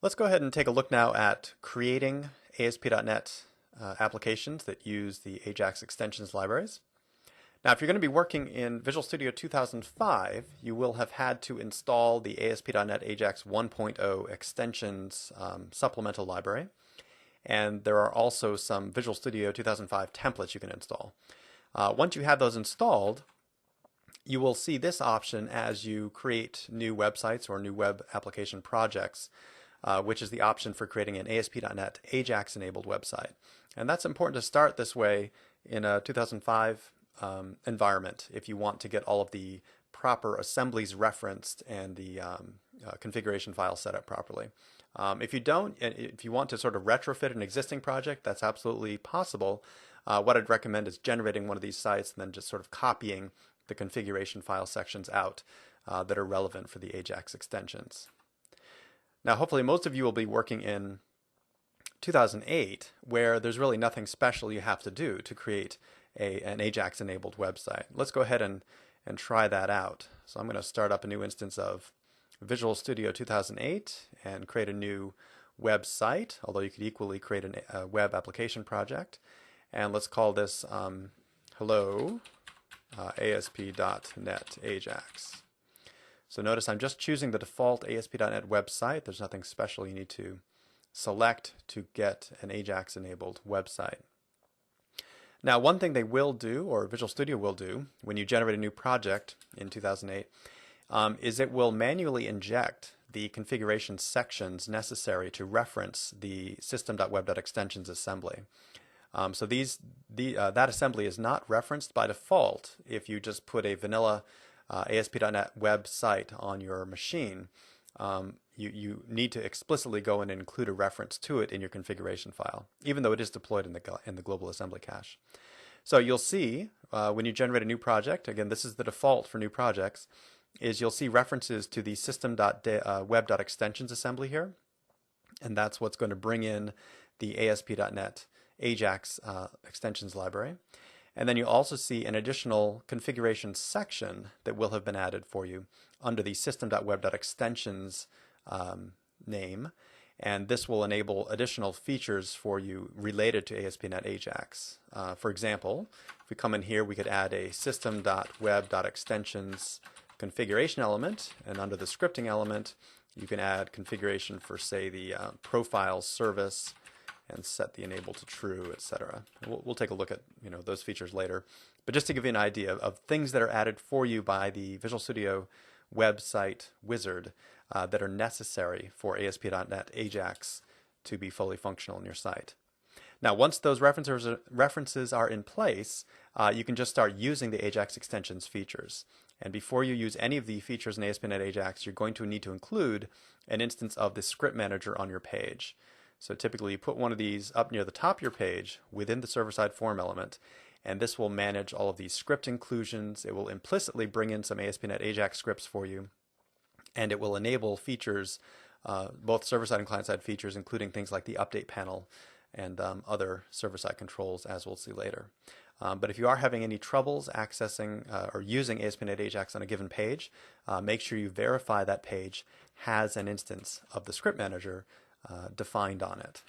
Let's go ahead and take a look now at creating ASP.NET applications that use the Ajax extensions libraries. Now, if you're going to be working in Visual Studio 2005, you will have had to install the ASP.NET Ajax 1.0 extensions supplemental library. And there are also some Visual Studio 2005 templates you can install. Once you have those installed, you will see this option as you create new websites or new web application projects, which is the option for creating an ASP.NET Ajax-enabled website. And that's important to start this way in a 2005 environment if you want to get all of the proper assemblies referenced and the configuration file set up properly. If you don't, if you want to sort of retrofit an existing project, that's absolutely possible. What I'd recommend is generating one of these sites and then just sort of copying the configuration file sections out that are relevant for the Ajax extensions. Now, hopefully most of you will be working in 2008, where there's really nothing special you have to do to create an Ajax-enabled website. Let's go ahead and try that out. So I'm going to start up a new instance of Visual Studio 2008 and create a new website, although you could equally create a web application project. And let's call this Hello ASP.NET Ajax. So notice I'm just choosing the default ASP.NET website. There's nothing special you need to select to get an Ajax-enabled website. Now, one thing they will do, or Visual Studio will do, when you generate a new project in 2008, is it will manually inject the configuration sections necessary to reference the system.web.extensions assembly. So that assembly is not referenced by default if you just put a vanilla ASP.NET website on your machine. You need to explicitly go in and include a reference to it in your configuration file, even though it is deployed in the global assembly cache. So you'll see when you generate a new project, again, this is the default for new projects, is you'll see references to the system.web.extensions assembly here, and that's what's going to bring in the ASP.NET Ajax extensions library. And then you also see an additional configuration section that will have been added for you under the system.web.extensions name, and this will enable additional features for you related to ASP.NET Ajax. For example, if we come in here, we could add a system.web.extensions configuration element, and under the scripting element, you can add configuration for, say, the profile service, and set the enable to true, etc. We'll take a look at those features later. But just to give you an idea of things that are added for you by the Visual Studio website wizard that are necessary for ASP.NET Ajax to be fully functional in your site. Now, once those references are in place, you can just start using the Ajax extensions features. And before you use any of the features in ASP.NET Ajax, you're going to need to include an instance of the script manager on your page. So typically you put one of these up near the top of your page within the server-side form element, and this will manage all of these script inclusions. It will implicitly bring in some ASP.NET Ajax scripts for you, and it will enable features, both server-side and client-side features, including things like the update panel and other server-side controls, as we'll see later. But if you are having any troubles accessing or using ASP.NET Ajax on a given page, make sure you verify that page has an instance of the script manager defined on it.